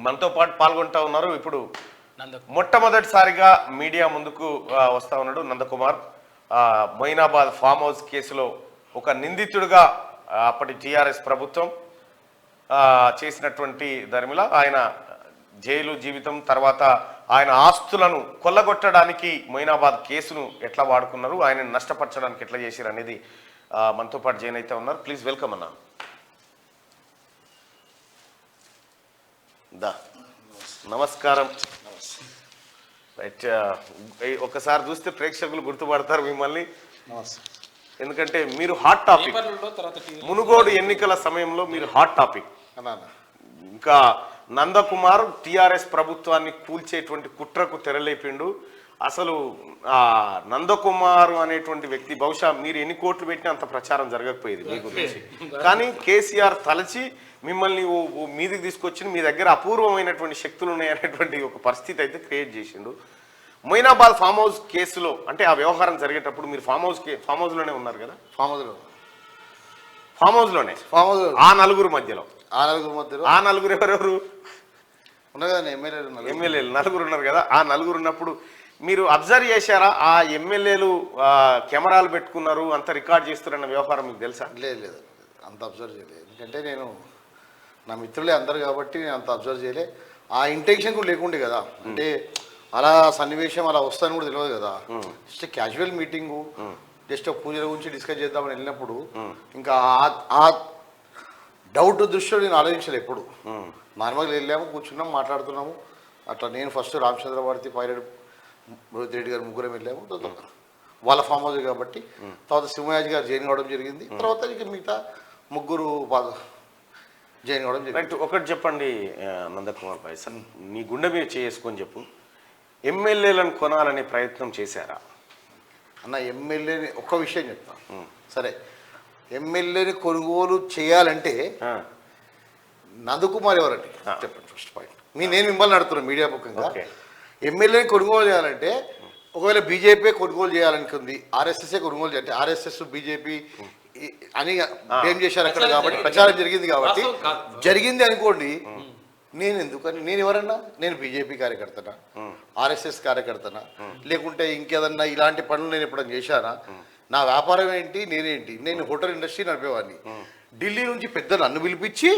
మనతో పాటు పాల్గొంటా ఉన్నారు. ఇప్పుడు మొట్టమొదటిసారిగా మీడియా ముందుకు వస్తా ఉన్నాడు నందకుమార్. మొయినాబాద్ ఫామ్ హౌస్ కేసులో ఒక నిందితుడిగా అప్పటి టీఆర్ఎస్ ప్రభుత్వం చేసినటువంటి దరిమిలా ఆయన జైలు జీవితం తర్వాత ఆయన ఆస్తులను కొల్లగొట్టడానికి మొయినాబాద్ కేసును ఎట్లా వాడుకున్నారు, ఆయన నష్టపరచడానికి ఎట్లా చేశారు అనేది మనతో పాటు జైన్ అయితే ఉన్నారు. ప్లీజ్ వెల్కమ్ అన్న. నమస్కారం. రైట్, ఒకసారి చూస్తే ప్రేక్షకులు గుర్తుపడతారు మిమ్మల్ని, ఎందుకంటే మీరు హాట్ టాపిక్. మునుగోడు ఎన్నికల సమయంలో మీరు హాట్ టాపిక్. ఇంకా నందకుమార్ టిఆర్ఎస్ ప్రభుత్వాన్ని కూల్చేటువంటి కుట్రకు తెరలేపిండు. అసలు నందకుమార్ అనేటువంటి వ్యక్తి బహుశా మీరు ఎన్ని కోట్లు పెట్టినా అంత ప్రచారం జరగకపోయేది మీ గురించి, కానీ కేసీఆర్ తలచి మిమ్మల్ని మీదికి తీసుకొచ్చి మీ దగ్గర అపూర్వమైనటువంటి శక్తులు ఉన్నాయనేటువంటి ఒక పరిస్థితి అయితే క్రియేట్ చేసిండు. మొయినాబాద్ ఫామ్ హౌస్ కేసులో అంటే ఆ వ్యవహారం జరిగేటప్పుడు మీరు ఫామ్ హౌస్లోనే ఉన్నారు కదా? ఫామ్ హౌస్లోనే ఆ నలుగురు మధ్యలో ఆ నలుగురు ఎవరెవరు ఉన్నారు కదా? ఎమ్మెల్యేలు నలుగురు ఉన్నారు కదా. ఆ నలుగురు ఉన్నప్పుడు మీరు అబ్జర్వ్ చేశారా? ఆ ఎమ్మెల్యేలు కెమెరాలు పెట్టుకున్నారు, అంత రికార్డ్ చేస్తున్నారన్న వ్యవహారం మీకు తెలుసా? లేదు, అంత అబ్జర్వ్ చేయలేదు. ఎందుకంటే నేను నా మిత్రులే అందరు కాబట్టి నేను అంత అబ్జర్వ్ చేయలే. ఆ ఇంటెన్షన్ కూడా లేకుండే కదా. అంటే అలా సన్నివేశం అలా వస్తాను కూడా తెలియదు కదా. జస్ట్ క్యాజువల్ మీటింగు, జస్ట్ పూజల గురించి డిస్కస్ చేద్దామని వెళ్ళినప్పుడు ఇంకా ఆ డౌట్ దృష్టిలో నేను ఆలోచించలేదు ఎప్పుడు. నార్మల్గా వెళ్ళాము, కూర్చున్నాము, మాట్లాడుతున్నాము. అట్లా నేను ఫస్ట్ రామచంద్ర భారతి, పైలట్ రోహిత్ రెడ్డి గారు ముగ్గురం వెళ్ళాము. వాళ్ళ ఫామ్ హౌస్ కాబట్టి తర్వాత సింహయాజీ గారు జాయిన్ కావడం జరిగింది. తర్వాత ఇక మిగతా ముగ్గురు జాయిన్ కావడం జరిగింది. ఒకటి చెప్పండి నందకుమార్ భాయ్, సార్ నీ గుండె మీద చేసుకొని చెప్పు, ఎమ్మెల్యేలను కొనాలనే ప్రయత్నం చేశారా? అన్న, ఎమ్మెల్యేని ఒక్క విషయం చెప్తాను. సరే, ఎమ్మెల్యేని కొనుగోలు చేయాలంటే నందకుమార్ ఎవరండి చెప్పండి. ఫస్ట్ పాయింట్ నేను మిమ్మల్ని అడుగుతున్నాను మీడియా ముఖంగా. ఎమ్మెల్యేని కొనుగోలు చేయాలంటే ఒకవేళ బీజేపీ కొనుగోలు చేయాలనుకుంది, ఆర్ఎస్ఎస్ఏ కొనుగోలు చేయాలంటే ఆర్ఎస్ఎస్ బీజేపీ అని ఏం చేశారు అక్కడ కాబట్టి ప్రచారం జరిగింది కాబట్టి జరిగింది అనుకోండి. నేను ఎందుకని, నేను ఎవరన్నా, నేను బీజేపీ కార్యకర్తనా, ఆర్ఎస్ఎస్ కార్యకర్తనా, లేకుంటే ఇంకేదన్నా ఇలాంటి పనులు నేను ఎప్పుడన్నా చేశానా? నా వ్యాపారం ఏంటి, నేనేంటి? నేను హోటల్ ఇండస్ట్రీ నడిపేవాడిని. ఢిల్లీ నుంచి పెద్ద నన్ను పిలిపించి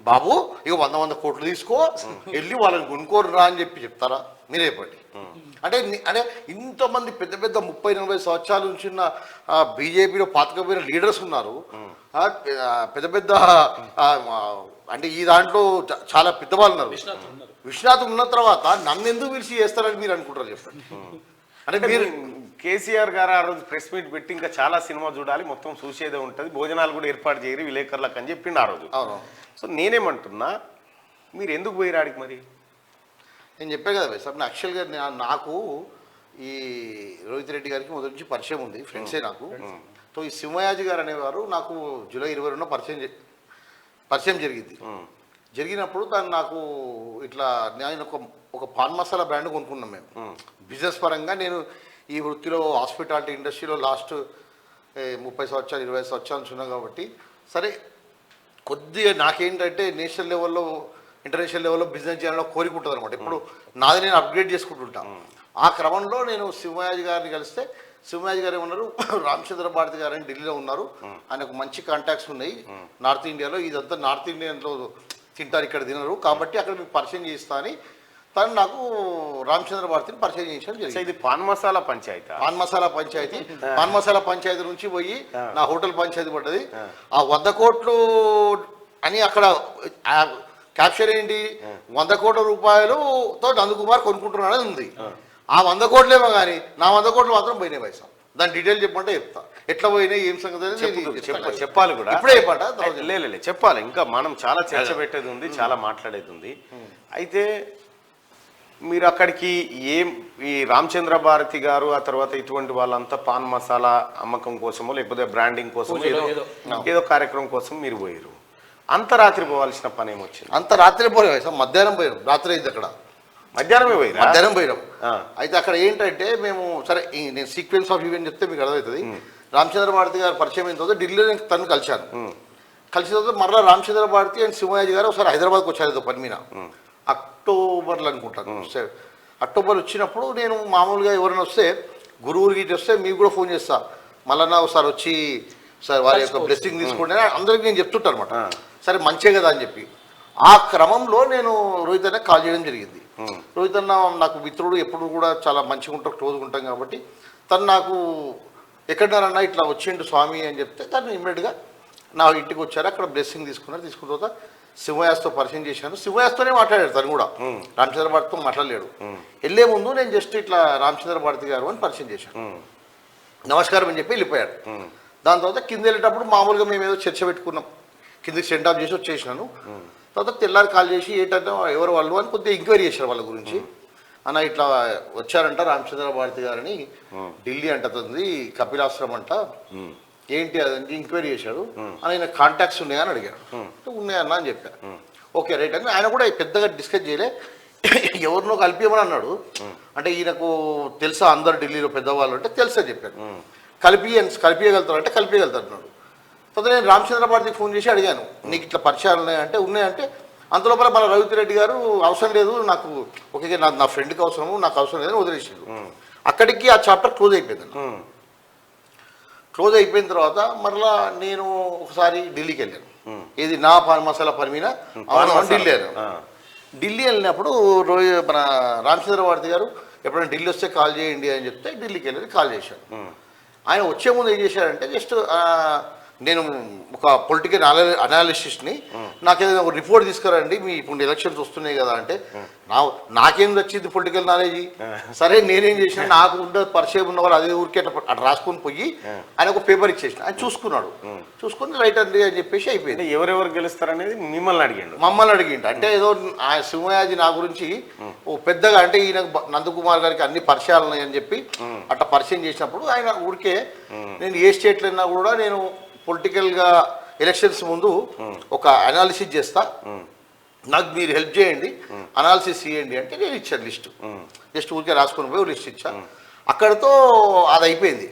బాబు ఇక 100 కోట్లు తీసుకో వెళ్ళి వాళ్ళని కొనుక్కోరురా అని చెప్తారా? మీరే చెప్పండి. అంటే ఇంతమంది పెద్ద పెద్ద 30-40 సంవత్సరాల నుంచి ఉన్న బీజేపీలో పాతకపోయిన లీడర్స్ ఉన్నారు. పెద్ద పెద్ద అంటే ఈ దాంట్లో చాలా పెద్దవాళ్ళు ఉన్నారు. విశ్వనాథ్ ఉన్న తర్వాత నన్ను ఎందుకు పిలిచి చేస్తారని మీరు అనుకుంటారు చెప్పండి. అంటే మీరు కేసీఆర్ గారు ఆ రోజు ప్రెస్ మీట్ పెట్టి ఇంకా చాలా సినిమా చూడాలి, మొత్తం చూసేదే ఉంటుంది, భోజనాలు కూడా ఏర్పాటు చేయరు విలేకరులకు అని చెప్పిండు ఆ రోజు. సో నేనేమంటున్నా, మీరు ఎందుకు పోయి రాడికి? మరి నేను చెప్పే కదా సార్, యాక్చువల్గా నాకు ఈ రోహిత్ రెడ్డి గారికి మొదటి నుంచి పరిచయం ఉంది, ఫ్రెండ్సే నాకు. సో ఈ సింహయాజీ గారు అనేవారు నాకు జూలై 22న పరిచయం జరిగింది. జరిగినప్పుడు తను నాకు ఇట్లా నేను ఒక పాన్ మసాలా బ్రాండ్ కొనుక్కున్నాం మేము బిజినెస్ పరంగా. నేను ఈ వృత్తిలో హాస్పిటాలిటీ ఇండస్ట్రీలో లాస్ట్ 30 సంవత్సరాలు 20 సంవత్సరాలు ఉన్నా కాబట్టి సరే కొద్దిగా నాకేంటంటే నేషనల్ లెవెల్లో ఇంటర్నేషనల్ లెవెల్లో బిజినెస్ చేయాలని కోరిక ఉంటుంది అనమాట. ఇప్పుడు నాది నేను అప్గ్రేడ్ చేసుకుంటుంటాను. ఆ క్రమంలో నేను సింహయాజీ గారిని కలిస్తే సింహయాజీ గారు ఏమన్నారు, రామచంద్ర భారతి గారు అని ఢిల్లీలో ఉన్నారు, ఆయనకు మంచి కాంటాక్ట్స్ ఉన్నాయి నార్త్ ఇండియాలో, ఇదంతా నార్త్ ఇండియన్లో తింటారు, ఇక్కడ తినరు, కాబట్టి అక్కడ మీకు పరిచయం చేస్తా అని తను నాకు రామచంద్ర భారతిని పరిచయం చేయించడం జరిగింది. ఇది పాన్ మసాలా పంచాయతీ. పాన్ మసాలా పంచాయతీ నుంచి పోయి నా హోటల్ పంచాయతీ పడ్డది. ఆ 100 కోట్లు అని అక్కడ క్యాప్చర్ ఏంటి, 100 కోట్ల రూపాయలతో నందకుమార్ కొనుక్కుంటున్నాడు అని ఉంది. ఆ 100 కోట్లేమో కానీ నా 100 కోట్లు మాత్రం పోయినాయి పైసా. దాని డీటెయిల్ చెప్పమంటే చెప్తా, ఎట్లా పోయినాయి ఏం సంగతి చెప్పాలి కూడా. ఇప్పుడే చెప్పంట? లేదు చెప్పాలి, ఇంకా మనం చాలా చర్చ పెట్టేది ఉంది, చాలా మాట్లాడేది ఉంది. అయితే మీరు అక్కడికి ఈ రామచంద్ర భారతి గారు ఆ తర్వాత ఇటువంటి వాళ్ళంతా పాన్ మసాలా అమ్మకం కోసమో లేకపోతే బ్రాండింగ్ కోసం ఏదో కార్యక్రమం కోసం మీరు పోయారు. అంత రాత్రి పోవాల్సిన పని ఏమొచ్చింది? అంత రాత్రి పోయాం, మధ్యాహ్నం పోయాం. రాత్రి అయింది అక్కడ, మధ్యాహ్నం పోయినాం. అయితే అక్కడ ఏంటంటే మేము సరే నేను సీక్వెన్స్ ఆఫ్ ఈవెంట్ చెప్తే మీకు అర్థమవుతుంది. రామచంద్ర భారతి గారు పరిచయం అయిన తర్వాత ఢిల్లీలో నేను తను కలిసిన తర్వాత మరలా రామచంద్ర భారతి అండ్ సింహయాజీ గారు ఒకసారి హైదరాబాద్కి వచ్చారు ఏదో పని మీద. అక్టోబర్లో అనుకుంటాను. అక్టోబర్ వచ్చినప్పుడు నేను మామూలుగా ఎవరైనా వస్తే గురువురికి వస్తే మీకు కూడా ఫోన్ చేస్తా, మళ్ళీ ఒకసారి వచ్చి సార్ వారి యొక్క బ్లెస్సింగ్ తీసుకోండి అందరికి నేను చెప్తుంటాను అనమాట. సరే మంచిగా కదా అని చెప్పి ఆ క్రమంలో నేను రోహిత్ అన్న కాల్ చేయడం జరిగింది. రోహిత్ అన్న నాకు మిత్రుడు, ఎప్పుడు కూడా చాలా మంచిగా ఉంటాం, క్లోజ్గా ఉంటాం కాబట్టి తను నాకు ఎక్కడన్నారన్నా ఇట్లా వచ్చిండు స్వామి అని చెప్తే తను ఇమ్మీడియట్గా నా ఇంటికి వచ్చారు. అక్కడ బ్లెస్సింగ్ తీసుకున్నారు. తీసుకున్న తర్వాత సింహయాస్తో పరిచయం చేశాను. సింహయాస్తోనే మాట్లాడాడు తను కూడా, రామచంద్ర భారతితో మాట్లాడలేడు. వెళ్ళే ముందు నేను జస్ట్ ఇట్లా రామచంద్ర భారతి గారు అని పరిచయం చేశాను, నమస్కారం అని చెప్పి వెళ్ళిపోయాడు. దాని తర్వాత కింద వెళ్ళేటప్పుడు మామూలుగా మేము ఏదో చర్చ పెట్టుకున్నాం, కిందకి సెండ్ ఆఫ్ చేసి వచ్చేసినాను. తర్వాత తెల్లారి కాల్ చేసి ఏంటంటే ఎవరు వాళ్ళు అని కొద్దిగా ఎంక్వైరీ చేశారు వాళ్ళ గురించి. అన్న ఇట్లా వచ్చారంట రామచంద్ర భారతి గారని, ఢిల్లీ అంటుంది, కపిలాశ్రమం అంట, ఏంటి అదని ఎంక్వైరీ చేశాడు. ఆయన కాంటాక్ట్స్ ఉన్నాయా అని అడిగాడు. ఉన్నాయన్నా అని చెప్పాను. ఓకే రైట్ అని ఆయన కూడా పెద్దగా డిస్కస్ చేయలే, ఎవరినో కలిపియమని అన్నాడు. అంటే ఈయనకు తెలుసా అందరు ఢిల్లీలో పెద్దవాళ్ళు అంటే తెలుసా చెప్పాను. కలిపియగలుగుతారంటే కలిపియగలుగుతారు అన్నాడు. తర్వాత నేను రామచంద్ర భారతికి ఫోన్ చేసి అడిగాను, నీకు ఇట్లా పరిచయాలు ఉన్నాయంటే ఉన్నాయంటే అంతలోపల మన రవితి రెడ్డి గారు అవసరం లేదు నాకు, ఓకే నా ఫ్రెండ్కి అవసరము, నాకు అవసరం లేదని వదిలేసాడు. అక్కడికి ఆ చాప్టర్ క్లోజ్ అయిపోయింది. క్లోజ్ అయిపోయిన తర్వాత మరలా నేను ఒకసారి ఢిల్లీకి వెళ్ళాను. ఇది నా మసాలా పని మీద ఢిల్లీ వెళ్ళాను. ఢిల్లీ వెళ్ళినప్పుడు మన రామచంద్ర భారతి గారు ఎప్పుడైనా ఢిల్లీ వస్తే కాల్ చేయండి అని చెప్తే ఢిల్లీకి వెళ్ళి కాల్ చేశాను. ఆయన వచ్చే ముందు ఏం చేశారంటే జస్ట్ నేను ఒక పొలిటికల్ అనాలిసిస్ట్ని, నాకేదైనా ఒక రిపోర్ట్ తీసుకురండి, మీ ఇప్పుడు ఎలక్షన్స్ వస్తున్నాయి కదా అంటే, నాకేం వచ్చింది పొలిటికల్ నాలెడ్జ్. సరే నేనేం చేసిన, నాకు ఉన్న పరిచయం ఉన్న వాళ్ళు అదే ఊరికే అట్లా రాసుకొని పోయి ఆయన ఒక పేపర్ ఇచ్చేసిన. ఆయన చూసుకున్నాడు, చూసుకుని రైట్ అండి అని చెప్పేసి అయిపోయింది. ఎవరెవరు గెలుస్తారనేది మమ్మల్ని అడిగిండు. అంటే ఏదో సింహయాజీ నా గురించి ఓ పెద్దగా అంటే ఈయన నందకుమార్ గారికి అన్ని పరిచయాలు ఉన్నాయని చెప్పి అట్లా పరిచయం చేసినప్పుడు ఆయన ఊరికే నేను ఏ స్టేట్లో అయినా కూడా నేను పొలిటికల్గా ఎలక్షన్స్ ముందు ఒక అనాలిసిస్ చేస్తా, నాకు మీరు హెల్ప్ చేయండి, అనాలిసిస్ చేయండి అంటే నేను ఇచ్చాను లిస్టు. జస్ట్ ఊరికే రాసుకొని పోయి లిస్ట్ ఇచ్చా. అక్కడతో అది అయిపోయింది.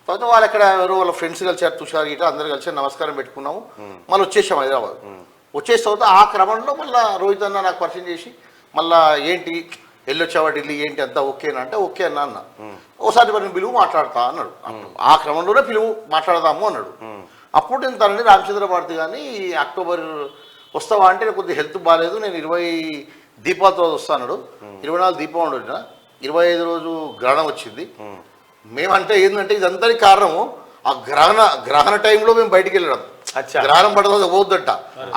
తర్వాత వాళ్ళు ఎక్కడ ఎవరో వాళ్ళ ఫ్రెండ్స్ కలిసారు, తుషార్ గిట్ట అందరు కలిసి నమస్కారం పెట్టుకున్నాము. మళ్ళీ వచ్చేసాం హైదరాబాద్. వచ్చేసిన తర్వాత ఆ క్రమంలో మళ్ళీ రోహిత్ అన్న నాకు పరిచయం చేసి మళ్ళీ ఏంటి వెళ్ళొచ్చావా ఢిల్లీ, ఏంటి అంతా ఓకేనా అంటే ఓకే అన్న అన్న, ఓసారి మరి పిలువు మాట్లాడతా అన్నాడు. ఆ క్రమంలోనే పిలువు మాట్లాడదాము అన్నాడు. అప్పుడు నేను తనని రామచంద్ర భారతి కానీ అక్టోబర్ వస్తావా అంటే కొద్దిగా హెల్త్ బాగాలేదు, నేను 20 దీపావళి రోజు వస్తాను, 24 దీపావళి వచ్చిన 25 రోజు గ్రహణం వచ్చింది. మేమంటే ఏంటంటే ఇదంతటి కారణము ఆ గ్రహణ టైంలో మేము బయటికి వెళ్ళడం, గ్రహణం పడదు పోద్దంట,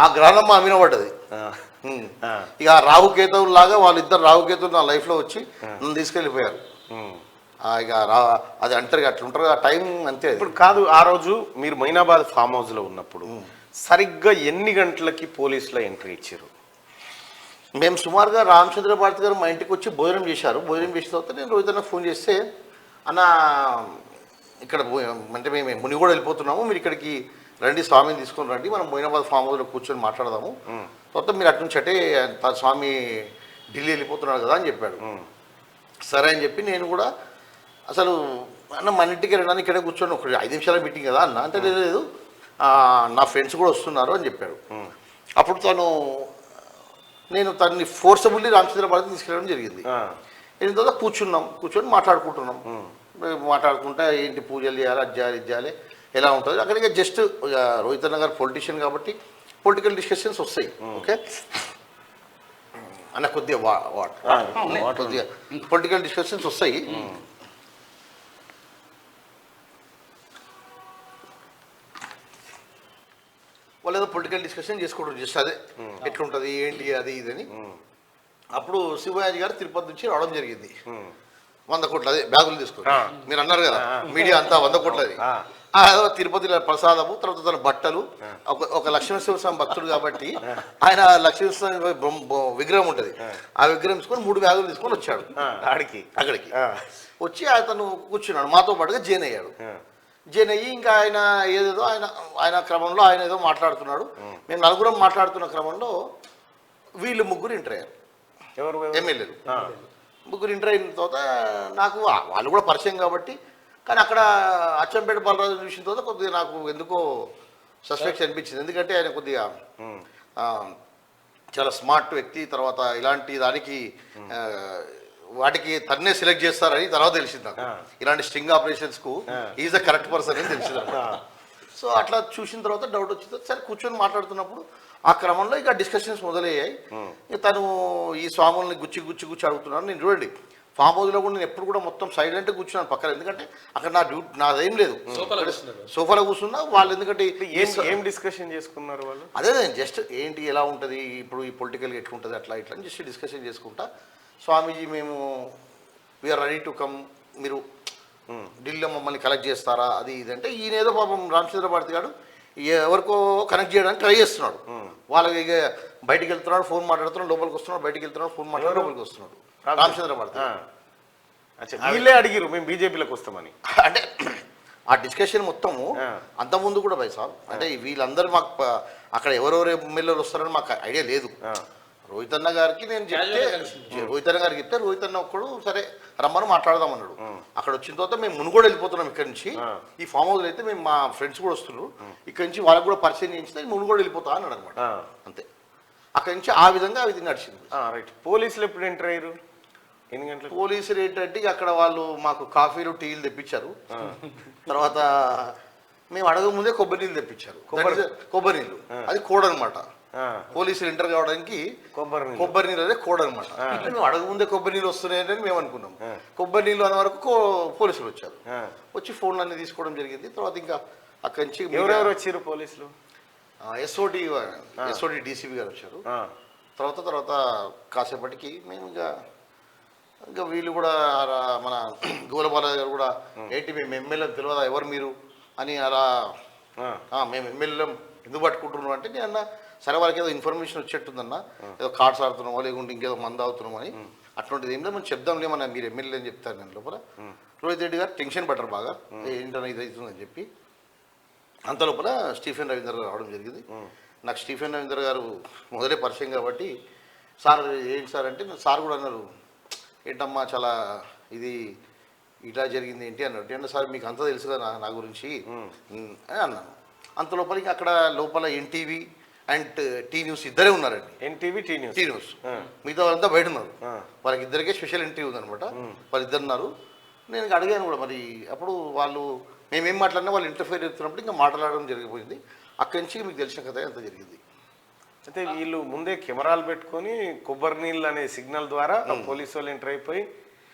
ఆ గ్రహణం మా అమీన పడ్డది. ఇక రాహుకేతువులు లాగా వాళ్ళిద్దరు రాహుకేతువులు నా లైఫ్లో వచ్చి నన్ను తీసుకెళ్ళిపోయారు. ఇక అది అంటారు అట్లా ఉంటారు ఆ టైం అంతే. ఇప్పుడు కాదు, ఆ రోజు మీరు మైనాబాద్ ఫామ్ హౌస్లో ఉన్నప్పుడు సరిగ్గా ఎన్ని గంటలకి పోలీసులో ఎంట్రీ ఇచ్చారు? మేము సుమారుగా రామచంద్ర భారతి గారు మా ఇంటికి వచ్చి భోజనం చేశారు. భోజనం చేసిన తర్వాత నేను రోహిత్ అన్న ఫోన్ చేస్తే, అన్న ఇక్కడ అంటే మేము మునిగోడ వెళ్ళిపోతున్నాము, మీరు ఇక్కడికి రండి, స్వామిని తీసుకొని రండి, మనం మైనాబాద్ ఫామ్ హౌస్లో కూర్చొని మాట్లాడదాము, తర్వాత మీరు అటు నుంచి అంటే స్వామి ఢిల్లీ వెళ్ళిపోతున్నాడు కదా అని చెప్పాడు. సరే అని చెప్పి నేను కూడా అసలు అన్న మన ఇంటికి రండి, ఇక్కడే కూర్చొని ఒక 5 నిమిషాల మీటింగ్ కదా అన్న అంటే, లేదు నా ఫ్రెండ్స్ కూడా వస్తున్నారు అని చెప్పాడు. అప్పుడు నేను తనని ఫోర్సబుల్లీ రామచంద్ర భారతి తీసుకెళ్ళడం జరిగింది. వెళ్ళిన తర్వాత కూర్చొని మాట్లాడుకుంటా ఏంటి పూజలు చేయాలి, అది చేయాలి, ఇది చేయాలి, ఎలా ఉంటుంది అక్కడికి. జస్ట్ రోహిత్ అన్న గారు పొలిటీషియన్ కాబట్టి పొలిటికల్ డిస్కషన్స్ వస్తాయి. ఓకే అన్న కొద్దిగా కొద్దిగా పొలిటికల్ డిస్కషన్స్ వస్తాయి. వాళ్ళు ఏదో పొలిటికల్ డిస్కషన్ చేసుకోవడం జస్ట్ అదే ఎట్లుంటుంది ఏంటి అది ఇదని. అప్పుడు శివయాజీ గారు తిరుపతి నుంచి రావడం జరిగింది. 100 కోట్లు అదే బ్యాగులు తీసుకొని మీరు అన్నారు కదా మీడియా అంతా 100 కోట్లది. ఏదో తిరుపతిలో ప్రసాదము, తర్వాత తన బట్టలు, ఒక లక్ష్మీనరసింహ స్వామి భక్తుడు కాబట్టి ఆయన లక్ష్మీనరసింహ విగ్రహం ఉంటుంది, ఆ విగ్రహం తీసుకొని 3 బ్యాగులు తీసుకొని వచ్చాడు అక్కడికి. వచ్చి అతను కూర్చున్నాడు, మాతో పాటుగా జాయిన్ అయ్యాడు. జాయిన్ అయ్యి ఇంకా ఆయన ఏదేదో ఆయన క్రమంలో ఆయన ఏదో మాట్లాడుతున్నాడు. మేము 4 మాట్లాడుతున్న క్రమంలో వీళ్ళు 3 ఎంటర్ అయ్యారు, ఎమ్మెల్యేలు 3 ఎంటర్ అయిన తర్వాత నాకు వాళ్ళు కూడా పరిచయం కాబట్టి, కానీ అక్కడ అచ్చంపేట బాలరాజు చూసిన తర్వాత కొద్దిగా నాకు ఎందుకో సస్పెక్ట్ అనిపించింది. ఎందుకంటే ఆయన కొద్దిగా చాలా స్మార్ట్ వ్యక్తి, తర్వాత ఇలాంటి దానికి వాటికి తన్నే సెలెక్ట్ చేస్తారని తర్వాత తెలిసింది నాకు. ఇలాంటి స్ట్రింగ్ ఆపరేషన్స్కు ఈజ్ ద కరెక్ట్ పర్సన్ అని తెలిసింది. సో అట్లా చూసిన తర్వాత డౌట్ వచ్చింది. సరే కూర్చొని మాట్లాడుతున్నప్పుడు ఆ క్రమంలో ఇక డిస్కషన్స్ మొదలయ్యాయి. ఇక తను ఈ స్వాముల్ని గుచ్చి అడుగుతున్నాను. నేను చూడండి ఫామ్ హౌస్లో కూడా నేను ఎప్పుడు కూడా మొత్తం సైలెంట్గా కూర్చున్నాను పక్కన, ఎందుకంటే అక్కడ నాదేం లేదు, సోఫాలో కూర్చున్నా. వాళ్ళు ఎందుకంటే ఏం డిస్కషన్ చేసుకున్నారు వాళ్ళు? అదే జస్ట్ ఏంటి ఎలా ఉంటుంది ఇప్పుడు ఈ పొలిటికల్గా ఎట్లుంటుంది అట్లా ఇట్లా అని జస్ట్ డిస్కషన్ చేసుకుంటా, స్వామీజీ మేము వీఆర్ రెడీ టు కమ్, మీరు ఢిల్లీలో మమ్మల్ని కలెక్ట్ చేస్తారా అది ఇది అంటే, ఈయన ఏదో పాపం రామచంద్ర భారతి గారు ఎవరికో కనెక్ట్ చేయడానికి ట్రై చేస్తున్నాడు. వాళ్ళకి ఇక బయటికి వెళ్తున్నాడు, ఫోన్ మాట్లాడుతున్నాడు, లోపలికి వస్తున్నాడు, బయటికి వెళ్తున్నాడు, ఫోన్ మాట్లాడు, లోపలికి వస్తున్నాడు రామచంద్ర భారతి. వీళ్ళే అడిగిరు మేము బీజేపీలోకి వస్తామని. అంటే ఆ డిస్కషన్ మొత్తము అంతకుముందు కూడా సార్, అంటే వీళ్ళందరూ మాకు అక్కడ ఎవరెవరు ఎమ్మెల్యేలు వస్తారని మాకు ఐడియా లేదు. రోహిత్ అన్న గారికి నేను చెప్తే, రోహిత్ అన్న గారికి చెప్తే రోహిత్ అన్న ఒక్కడు సరే రమ్మని మాట్లాడదాం అన్నాడు. అక్కడ వచ్చిన తర్వాత మేము మునుగోడు వెళ్ళిపోతున్నాం ఇక్కడ నుంచి. ఈ ఫామ్ హౌస్ అయితే మేము మా ఫ్రెండ్స్ కూడా వస్తున్నారు, ఇక్కడ నుంచి వాళ్ళకి కూడా పరిచయం చేయించి మునుగోడు వెళ్ళిపోతా అన్నాడు అనమాట. అంతే, అక్కడి నుంచి ఆ విధంగా అది నడిచింది. రైట్. పోలీసులు ఎప్పుడు ఎంటర్ అయ్యారు? ఎన్ని గంటలకు? పోలీసులు ఏంటంటే అక్కడ వాళ్ళు మాకు కాఫీలు టీలు తెప్పించారు. తర్వాత మేము అడగముందే కొబ్బరి నీళ్ళు తెప్పించారు. కొబ్బరి నీళ్ళు అది కోడ్ అనమాట. పోలీసులు ఎంటర్ కావడానికి కొబ్బరి నీళ్ళు అదే కోడ్ అనమాట. మేము అడగముందే కొబ్బరి నీళ్ళు వస్తున్నాయని మేము అనుకున్నాం. కొబ్బరి నీళ్ళు అనే వరకు పోలీసులు వచ్చారు. వచ్చి ఫోన్లు అన్ని తీసుకోవడం జరిగింది. తర్వాత ఇంకా అక్కడి నుంచి ఎవరెవరు వచ్చారు పోలీసులు? ఎస్ఓడి డీసీపీ గారు వచ్చారు. తర్వాత కాసేపటికి మేము ఇంకా వీళ్ళు కూడా మన గోలబాల గారు కూడా ఏంటి మేము ఎమ్మెల్యే తెలియదా ఎవరు మీరు అని అలా, మేము ఎమ్మెల్యే ఎందుకు పట్టుకుంటున్నాం అంటే, నేను అన్న సరే వాళ్ళకి ఏదో ఇన్ఫర్మేషన్ వచ్చేట్టుందన్న, ఏదో కార్డ్స్ ఆడుతున్నామో లేకుంటే ఇంకేదో మంది అవుతున్నామో అని, అటువంటిది ఏం లేదు మనం చెప్దాంలేమన్నా మీరు ఎమ్మెల్యే అని చెప్తారు. నేను లోపల రోహిత్ రెడ్డి గారు టెన్షన్ పడ్డారు బాగా, ఏంటన్నా ఇది అవుతుందని చెప్పి. అంత లోపల స్టీఫెన్ రవీంద్ర గారు రావడం జరిగింది. నాకు స్టీఫెన్ రవీంద్ర గారు మొదలే పరిచయం కాబట్టి, సార్ ఏంటి సార్ అంటే, సార్ కూడా అన్నారు ఏంటమ్మా చాలా ఇది ఇట్లా జరిగింది ఏంటి అన్నాడు. అంటే సార్ మీకు అంతా తెలుసు కదా నా గురించి అని అన్నాను. అంత లోపలికి అక్కడ లోపల ఎన్టీవీ అండ్ టీ న్యూస్ ఇద్దరే ఉన్నారండి. ఎన్టీవీ టీ న్యూస్ మిగతా వాళ్ళంతా బయట ఉన్నారు. వాళ్ళకి ఇద్దరికే స్పెషల్ ఎంట్రీ ఉందనమాట. వాళ్ళు ఇద్దరు ఉన్నారు. నేను అడిగాను కూడా మరి, అప్పుడు వాళ్ళు మేమేం మాట్లాడినా వాళ్ళు ఇంటర్ఫేర్ అవుతున్నప్పుడు ఇంకా మాట్లాడడం జరిగిపోయింది. అక్కడి నుంచి మీకు తెలిసిన కథ ఎంత జరిగింది. అయితే వీళ్ళు ముందే కెమెరాలు పెట్టుకొని కొబ్బరి నీళ్ళు అనే సిగ్నల్ ద్వారా పోలీసు వాళ్ళు ఎంటర్ అయిపోయి